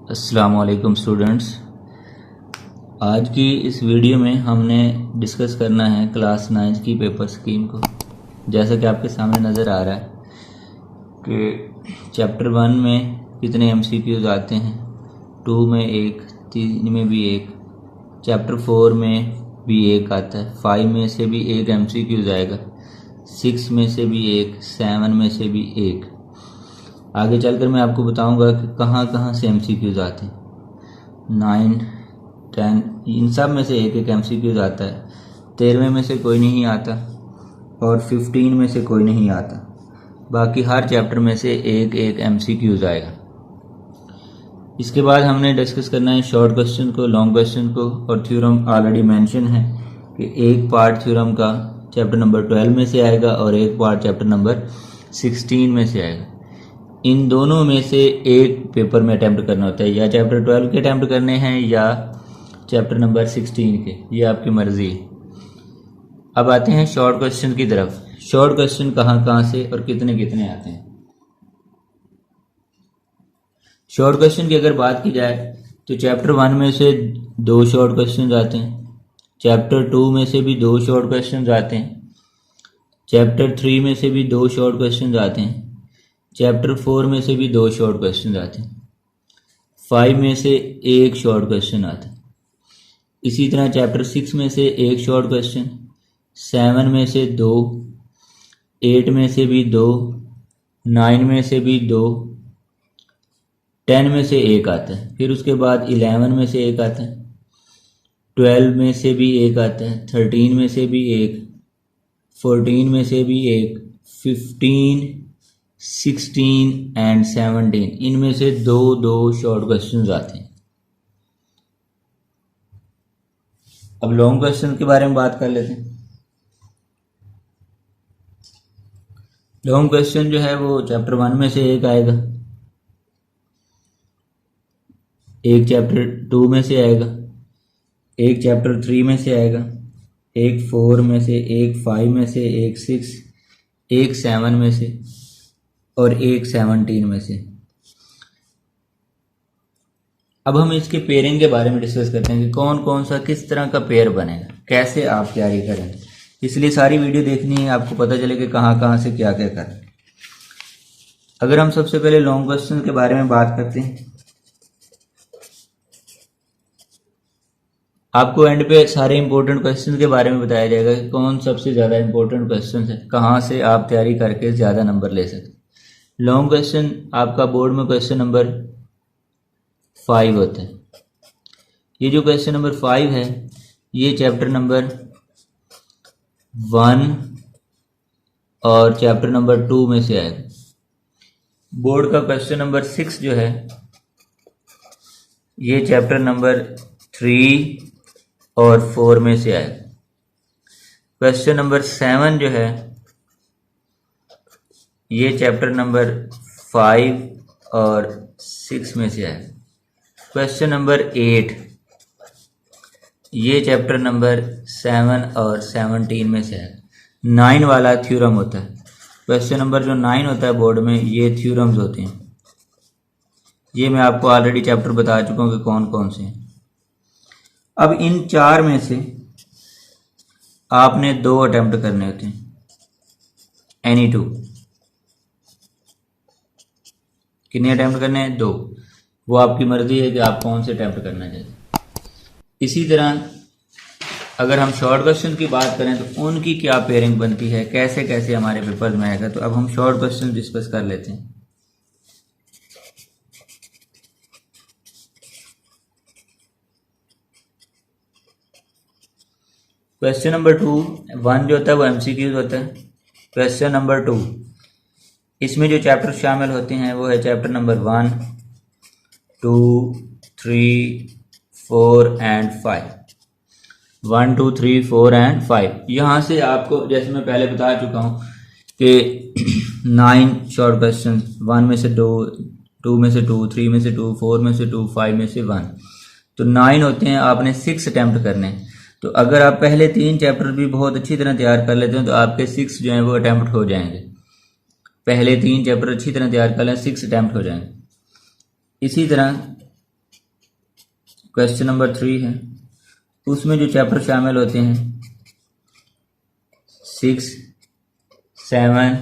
अस्सलाम वालेकुम स्टूडेंट्स। आज की इस वीडियो में हमने डिस्कस करना है क्लास 9 की पेपर स्कीम को। जैसा कि आपके सामने नज़र आ रहा है कि चैप्टर 1 में कितने एमसीक्यूज आते हैं, 2 में एक, 3 में भी एक, चैप्टर 4 में भी एक आता है, 5 में से भी एक एमसीक्यूज आएगा, 6 में से भी एक, 7 में से भी एक। आगे चलकर मैं आपको बताऊंगा कि कहाँ कहाँ से एमसीक्यूज आते हैं। 9, 10 इन सब में से एक एक एमसीक्यूज आता है। 13 में से कोई नहीं आता और 15 में से कोई नहीं आता। बाकी हर चैप्टर में से एक एक एमसीक्यूज आएगा। इसके बाद हमने डिस्कस करना है शॉर्ट क्वेश्चन को, लॉन्ग क्वेश्चन को, और थ्योरम ऑलरेडी मेंशन है कि एक पार्ट थ्योरम का चैप्टर नंबर 12 में से आएगा और एक पार्ट चैप्टर नंबर 16 में से आएगा। इन दोनों में से एक पेपर में अटैम्प्ट करना होता है, या चैप्टर 12 के अटैम्प्ट करने हैं या चैप्टर नंबर 16 के, ये आपकी मर्जी है। अब आते हैं शॉर्ट क्वेश्चन की तरफ। शॉर्ट क्वेश्चन कहाँ कहाँ से और कितने कितने आते हैं। शॉर्ट क्वेश्चन की अगर बात की जाए तो चैप्टर 1 में से 2 शॉर्ट क्वेश्चन आते हैं, चैप्टर 2 में से भी 2 शॉर्ट क्वेश्चन आते हैं, चैप्टर 3 में से भी 2 शॉर्ट क्वेश्चन आते हैं, चैप्टर 4 में से भी 2 शॉर्ट क्वेश्चन आते हैं, 5 में से एक शॉर्ट क्वेश्चन आता है। इसी तरह चैप्टर 6 में से एक शॉर्ट क्वेश्चन, 7 में से 2, 8 में से भी 2, 9 में से भी 2, 10 में से एक आता है। फिर उसके बाद 11 में से एक आता है, 12 में से भी एक आता है, 13 में से भी एक, 14 में से भी एक, 15, 16 एंड 17 इनमें से 2 शॉर्ट क्वेश्चंस आते हैं। अब लॉन्ग क्वेश्चन के बारे में बात कर लेते हैं। लॉन्ग क्वेश्चन जो है वो चैप्टर 1 में से एक आएगा, एक चैप्टर 2 में से आएगा, एक चैप्टर 3 में से आएगा, एक 4 में से, एक 5 में से, एक 6, एक 7 में से और एक 17 में से। अब हम इसके पेयरिंग के बारे में डिस्कस करते हैं कि कौन कौन सा किस तरह का पेयर बनेगा, कैसे आप तैयारी करेंगे। इसलिए सारी वीडियो देखनी है, आपको पता चले कि कहाँ कहाँ से क्या क्या करें। अगर हम सबसे पहले लॉन्ग क्वेश्चन के बारे में बात करते हैं, आपको एंड पे सारे इंपॉर्टेंट क्वेश्चन के बारे में बताया जाएगा कि कौन सबसे ज़्यादा इंपॉर्टेंट क्वेश्चन है, कहाँ से आप तैयारी करके ज़्यादा नंबर ले सकते। लॉन्ग क्वेश्चन आपका बोर्ड में क्वेश्चन नंबर 5 होता है। ये जो क्वेश्चन नंबर 5 है ये चैप्टर नंबर 1 और चैप्टर नंबर 2 में से आएगा। बोर्ड का क्वेश्चन नंबर 6 जो है ये चैप्टर नंबर 3 और 4 में से आएगा। क्वेश्चन नंबर 7 जो है ये चैप्टर नंबर 5 और 6 में से आएगा। क्वेश्चन नंबर 8 ये चैप्टर नंबर 7 और 17 में से आएगा। 9 वाला थ्योरम होता है। क्वेश्चन नंबर जो 9 होता है बोर्ड में ये थ्योरम्स होते हैं। ये मैं आपको ऑलरेडी चैप्टर बता चुका हूँ कि कौन कौन से हैं। अब इन 4 में से आपने 2 अटेम्प्ट करने होते हैं, एनी 2। कितने अटेम्प्ट करने हैं? 2। वो आपकी मर्जी है कि आप कौन से अटेम्प्ट करना चाहते। इसी तरह अगर हम शॉर्ट क्वेश्चन की बात करें तो उनकी क्या पेयरिंग बनती है, कैसे कैसे हमारे पेपर में आएगा। तो अब हम शॉर्ट क्वेश्चन डिस्कस कर लेते हैं। क्वेश्चन नंबर 1 जो होता है वो एमसीक्यूज होता है। क्वेश्चन नंबर 2 इसमें जो चैप्टर शामिल होते हैं वो है चैप्टर नंबर 1, 2, 3, 4 एंड 5। 1, 2, 3, 4 एंड 5। यहाँ से आपको जैसे मैं पहले बता चुका हूँ कि 9 शॉर्ट क्वेश्चन, 1 में से 2, 2 में से 2, 3 में से 2, 4 में से 2, 5 में से 1, तो 9 होते हैं। आपने 6 अटैम्प्ट करने हैं। तो अगर आप पहले 3 चैप्टर भी बहुत अच्छी तरह तैयार कर लेते हैं तो आपके 6 जो हैं वो अटैम्प्ट हो जाएंगे। पहले 3 चैप्टर अच्छी तरह तैयार कर लें, 6 अटैम्प्ट हो जाएंगे। इसी तरह क्वेश्चन नंबर 3 है, उसमें जो चैप्टर शामिल होते हैं 6, 7,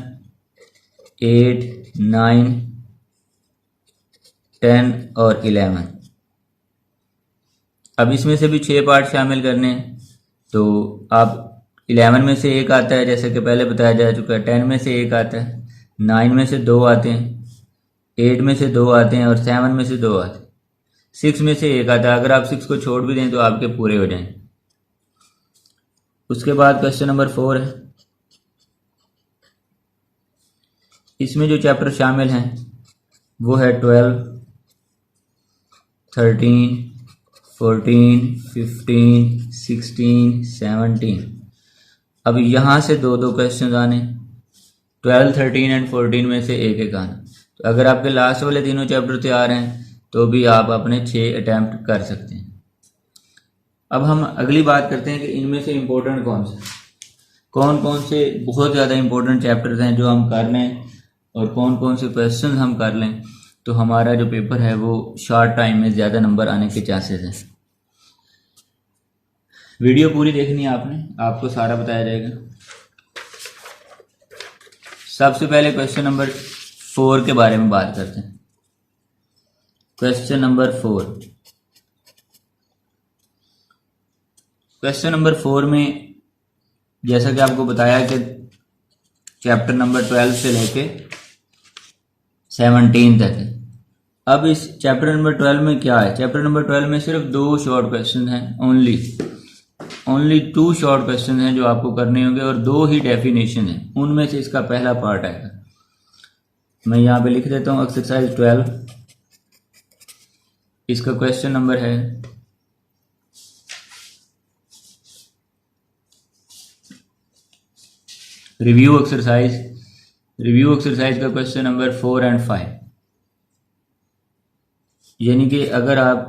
8, 9, 10 और 11। अब इसमें से भी 6 पार्ट शामिल करने हैं, तो आप 11 में से एक आता है, जैसे कि पहले बताया जा चुका है। 10 में से एक आता है, 9 में से 2 आते हैं, 8 में से 2 आते हैं और 7 में से 2 आते हैं, 6 में से एक आता है। अगर आप 6 को छोड़ भी दें तो आपके पूरे हो जाएंगे। उसके बाद क्वेश्चन नंबर 4 है, इसमें जो चैप्टर शामिल हैं वो है 12, 13, 14, 15, 16, 17। अब यहाँ से 2-2 क्वेश्चन आने, 12, 13 एंड 14 में से एक एक आना। तो अगर आपके लास्ट वाले तीनों चैप्टर तैयार हैं तो भी आप अपने 6 अटैम्प्ट कर सकते हैं। अब हम अगली बात करते हैं कि इनमें से इम्पोर्टेंट कौन कौन से बहुत ज़्यादा इम्पोर्टेंट चैप्टर्स हैं जो हम कर लें और कौन कौन से क्वेश्चन हम कर लें तो हमारा जो पेपर है वो शॉर्ट टाइम में ज़्यादा नंबर आने के चांसेस हैं। वीडियो पूरी देखनी है आपने, आपको सारा बताया जाएगा। सबसे पहले क्वेश्चन नंबर 4 के बारे में बात करते हैं। क्वेश्चन नंबर 4, क्वेश्चन नंबर 4 में जैसा कि आपको बताया कि चैप्टर नंबर 12 से लेके 17 तक है। अब इस चैप्टर नंबर 12 में क्या है? चैप्टर नंबर 12 में सिर्फ 2 शॉर्ट क्वेश्चन हैं, ओनली 2 शॉर्ट क्वेश्चन हैं जो आपको करने होंगे और 2 ही डेफिनेशन हैं। उनमें से इसका पहला पार्ट आएगा। मैं यहाँ पे लिख देता हूँ एक्सरसाइज 12, इसका क्वेश्चन नंबर है रिव्यू एक्सरसाइज का क्वेश्चन नंबर 4 एंड 5। यानी कि अगर आप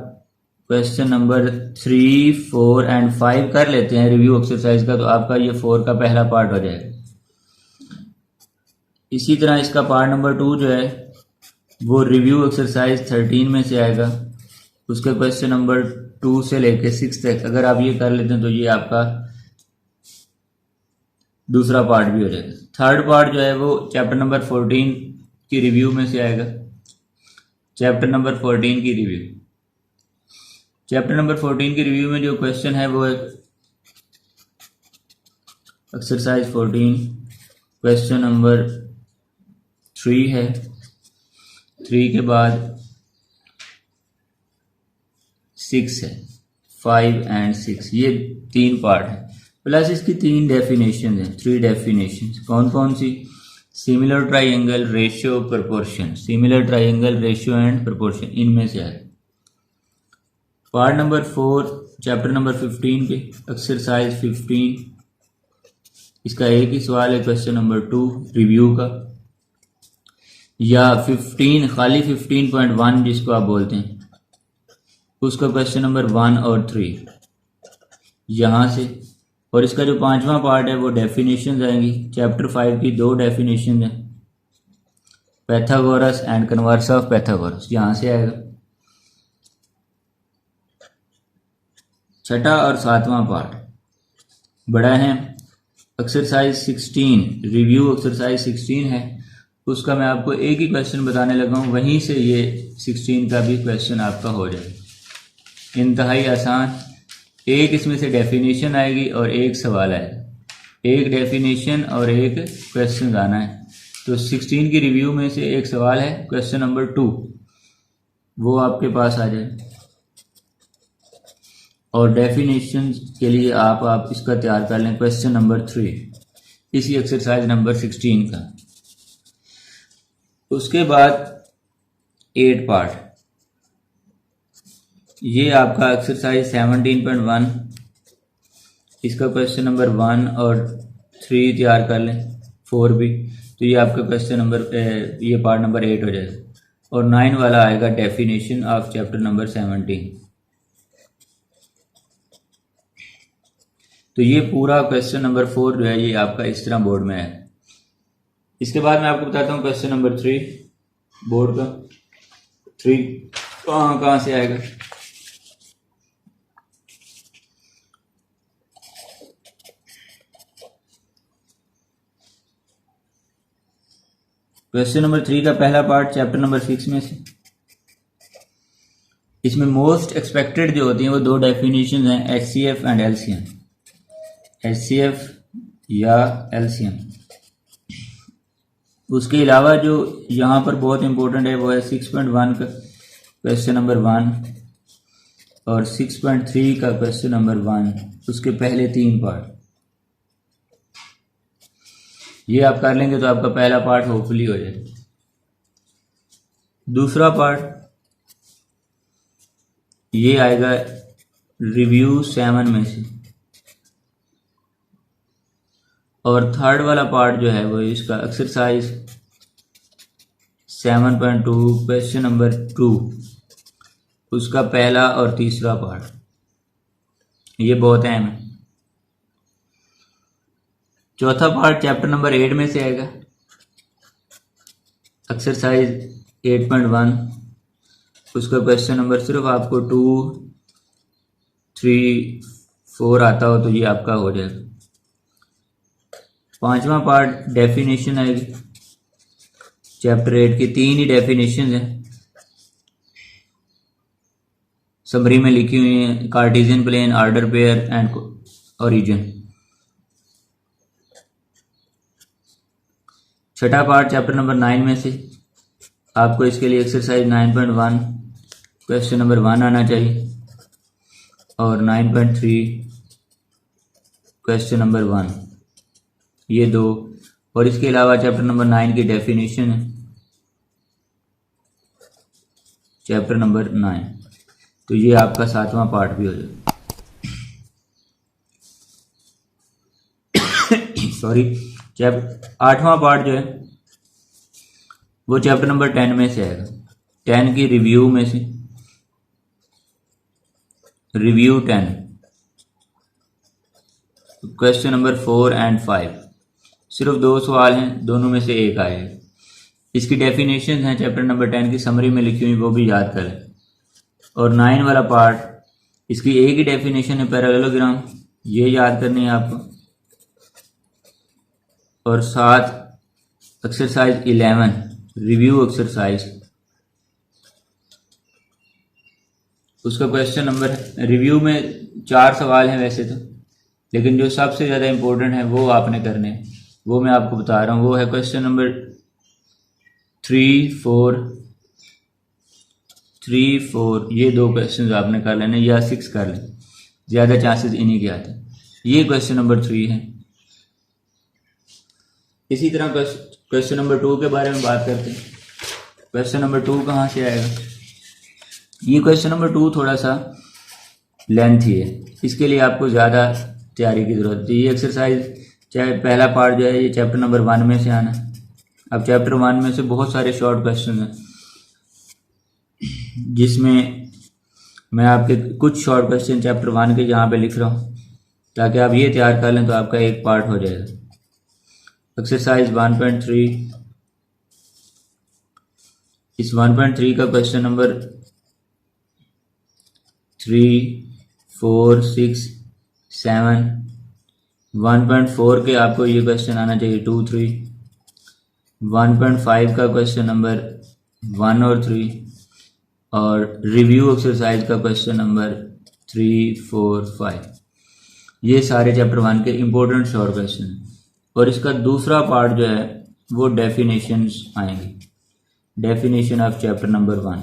क्वेश्चन नंबर 3, 4 एंड 5 कर लेते हैं रिव्यू एक्सरसाइज का तो आपका ये 4 का पहला पार्ट हो जाएगा। इसी तरह इसका पार्ट नंबर 2 जो है वो रिव्यू एक्सरसाइज 13 में से आएगा। उसके क्वेश्चन नंबर 2 से लेके 6 तक अगर आप ये कर लेते हैं तो ये आपका दूसरा पार्ट भी हो जाएगा। थर्ड पार्ट जो है वो चैप्टर नंबर 14 की रिव्यू में से आएगा। चैप्टर नंबर 14 की रिव्यू, चैप्टर नंबर 14 की रिव्यू में जो क्वेश्चन है वो एक्सरसाइज 14 क्वेश्चन नंबर 3 है। 3 के बाद 6 है, 5 एंड 6, ये 3 पार्ट है। प्लस इसकी 3 डेफिनेशन है, 3 डेफिनेशन। कौन कौन सी? Similar triangle, ratio, proportion. Similar triangle, ratio and proportion, इनमें से है। पार्ट नंबर 4 चैप्टर नंबर 15 के एक्सरसाइज 15, इसका एक ही सवाल है क्वेश्चन नंबर 2 रिव्यू का, या 15 खाली 15.1 जिसको आप बोलते हैं, उसका क्वेश्चन नंबर 1 और 3 यहाँ से। और इसका जो 5वां पार्ट है वो डेफिनेशन आएंगी। चैप्टर 5 की 2 डेफिनेशन है, Pythagoras and converse of Pythagoras, यहाँ से आएगा। छठा और 7वां पार्ट बड़ा है। एक्सरसाइज 16 रिव्यू एक्सरसाइज 16 है, उसका मैं आपको एक ही क्वेश्चन बताने लगा हूँ, वहीं से ये 16 का भी क्वेश्चन आपका हो जाएगा। इंतहाई आसान, एक इसमें से डेफिनेशन आएगी और एक सवाल आएगा। एक डेफिनेशन और एक क्वेश्चन आना है। तो 16 की रिव्यू में से एक सवाल है क्वेश्चन नंबर 2, वो आपके पास आ जाए। और डेफिनेशन के लिए आप इसका तैयार कर लें क्वेश्चन नंबर 3 इसी एक्सरसाइज नंबर 16 का। उसके बाद 8 पार्ट, ये आपका एक्सरसाइज 17.1, इसका क्वेश्चन नंबर 1 और 3 तैयार कर लें, 4 भी, तो ये आपका क्वेश्चन नंबर ये पार्ट नंबर 8 हो जाएगा। और 9 वाला आएगा डेफिनेशन ऑफ चैप्टर नंबर 17। तो ये पूरा क्वेश्चन नंबर 4 जो है ये आपका इस तरह बोर्ड में है। इसके बाद मैं आपको बताता हूँ क्वेश्चन नंबर 3 बोर्ड का। 3 कहाँ से आएगा? क्वेश्चन नंबर 3 का पहला पार्ट चैप्टर नंबर 6 में से। इसमें मोस्ट एक्सपेक्टेड जो होती हैं वो दो डेफिनेशन हैं, HCF एंड LCM। HCF या LCM। उसके अलावा जो यहाँ पर बहुत इंपॉर्टेंट है वो है 6.1 का क्वेश्चन नंबर 1 और 6.3 का क्वेश्चन नंबर 1, उसके पहले 3 पार्ट। ये आप कर लेंगे तो आपका पहला पार्ट होपफुली हो जाए। दूसरा पार्ट ये आएगा रिव्यू 7 में से, और थर्ड वाला पार्ट जो है वो इसका एक्सरसाइज 7.2 क्वेश्चन नंबर 2, उसका पहला और तीसरा पार्ट। ये बहुत अहम है। चौथा पार्ट चैप्टर नंबर 8 में से आएगा, एक्सरसाइज 8.1, उसका क्वेश्चन नंबर सिर्फ आपको 2, 3, 4 आता हो तो ये आपका हो जाएगा। पांचवा पार्ट डेफिनेशन आएगी। चैप्टर 8 की 3 ही डेफिनेशन है, समरी में लिखी हुई है, cartesian plane, order pair and origin. छठा पार्ट चैप्टर नंबर 9 में से आपको इसके लिए एक्सरसाइज 9.1 क्वेश्चन नंबर 1 आना चाहिए और 9.3 क्वेश्चन नंबर 1, ये दो। और इसके अलावा चैप्टर नंबर 9 की डेफिनेशन है, चैप्टर नंबर 9, तो ये आपका 7वां पार्ट भी हो जाएगा। सॉरी, 8वां पार्ट जो है वो चैप्टर नंबर 10 में से आएगा। 10 की रिव्यू में से, रिव्यू 10, क्वेश्चन नंबर 4 एंड 5, सिर्फ 2 सवाल हैं, दोनों में से एक आएगा। इसकी डेफिनेशन है चैप्टर नंबर 10 की समरी में लिखी हुई, वो भी याद करें। और 9 वाला पार्ट, इसकी एक ही डेफिनेशन है, पैरेललोग्राम, ये याद करनी है आपको। और साथ एक्सरसाइज 11 रिव्यू एक्सरसाइज, उसका क्वेश्चन नंबर, रिव्यू में 4 सवाल हैं वैसे तो, लेकिन जो सबसे ज़्यादा इंपॉर्टेंट है वो आपने करने हैं, वो मैं आपको बता रहा हूँ। वो है क्वेश्चन नंबर 3, 4, ये 2 क्वेश्चन आपने कर लेने, या 6 कर लें, ज़्यादा चांसेस इन्हीं के आते हैं। ये क्वेश्चन नंबर 3 है। इसी तरह क्वेश्चन नंबर 2 के बारे में बात करते हैं। क्वेश्चन नंबर 2 कहाँ से आएगा? ये क्वेश्चन नंबर 2 थोड़ा सा लेंथी है, इसके लिए आपको ज़्यादा तैयारी की ज़रूरत है। ये एक्सरसाइज, चाहे पहला पार्ट जो है ये चैप्टर नंबर 1 में से आना है। अब चैप्टर 1 में से बहुत सारे शॉर्ट क्वेश्चन हैं, जिसमें मैं आपके कुछ शॉर्ट क्वेश्चन चैप्टर 1 के यहाँ पे लिख रहा हूँ, ताकि आप ये तैयार कर लें तो आपका एक पार्ट हो जाएगा। एक्सरसाइज 1.3, इस 1.3 का क्वेश्चन नंबर 3, 4, 6, 7, 1.4 के आपको ये क्वेश्चन आना चाहिए 2, 3, 1.5 का क्वेश्चन नंबर 1 और 3, और रिव्यू एक्सरसाइज का क्वेश्चन नंबर 3, 4, 5। ये सारे चैप्टर 1 के इम्पोर्टेंट शॉर्ट क्वेश्चन हैं। और इसका दूसरा पार्ट जो है वो डेफिनेशंस आएंगे, definition of chapter number 1।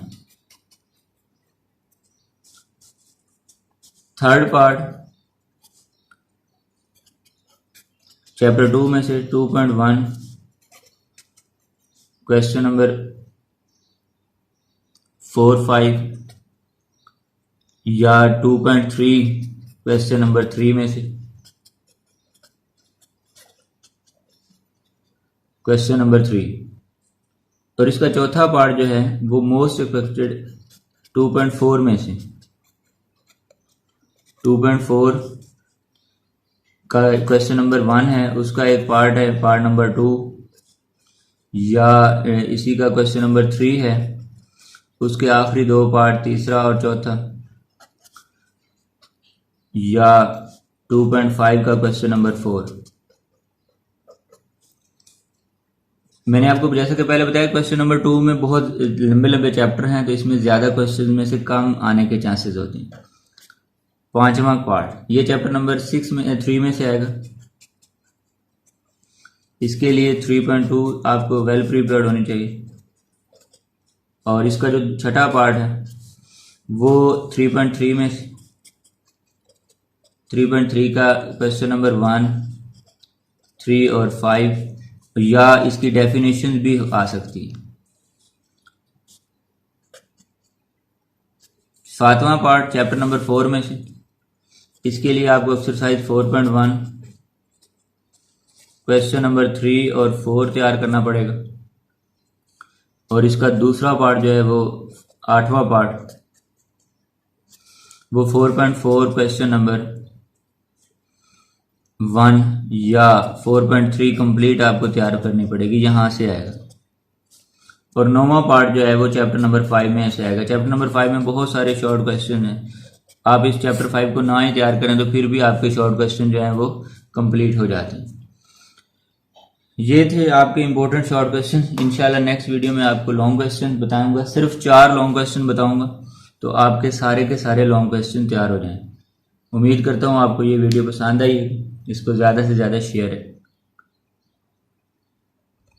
Third part chapter 2 में से 2.1 क्वेश्चन नंबर 4, 5, या 2.3 क्वेश्चन नंबर 3 में से क्वेश्चन नंबर 3। और इसका चौथा पार्ट जो है वो मोस्ट एक्सपेक्टेड 2.4 में से, 2.4 का क्वेश्चन नंबर 1 है, उसका एक पार्ट है, पार्ट नंबर 2, या इसी का क्वेश्चन नंबर 3 है, उसके आखिरी 2 पार्ट, तीसरा और चौथा, या 2.5 का क्वेश्चन नंबर 4। मैंने आपको जैसे कि पहले बताया क्वेश्चन नंबर 2 में बहुत लंबे लंबे चैप्टर हैं, तो इसमें ज़्यादा क्वेश्चन में से कम आने के चांसेस होते हैं। 5वां पार्ट ये चैप्टर नंबर 3 में से आएगा। इसके लिए 3.2 आपको वेल प्रिपेयर्ड होनी चाहिए। और इसका जो छठा पार्ट है वो 3.3 में से 3.3 का क्वेश्चन नंबर 1, 3 और 5 या इसकी डेफिनेशन भी आ सकती है। 7वां पार्ट चैप्टर नंबर 4 में से, इसके लिए आपको एक्सरसाइज 4.1 क्वेश्चन नंबर 3 और 4 तैयार करना पड़ेगा। और इसका दूसरा पार्ट जो है वो 8वां पार्ट, वो 4.4 क्वेश्चन नंबर 1 या 4.3 कंप्लीट आपको तैयार करनी पड़ेगी, यहाँ से आएगा। और 9वां पार्ट जो है वो चैप्टर नंबर 5 में से आएगा। चैप्टर नंबर 5 में बहुत सारे शॉर्ट क्वेश्चन हैं। आप इस चैप्टर 5 को ना ही तैयार करें तो फिर भी आपके शॉर्ट क्वेश्चन जो हैं वो कंप्लीट हो जाते हैं। ये थे आपके इंपॉर्टेंट शॉर्ट क्वेश्चन। इंशाल्लाह नेक्स्ट वीडियो में आपको लॉन्ग क्वेश्चन बताऊंगा, सिर्फ 4 लॉन्ग क्वेश्चन बताऊंगा, तो आपके सारे के सारे लॉन्ग क्वेश्चन तैयार हो जाएं। उम्मीद करता हूँ आपको ये वीडियो पसंद आई, इसको ज़्यादा से ज़्यादा शेयर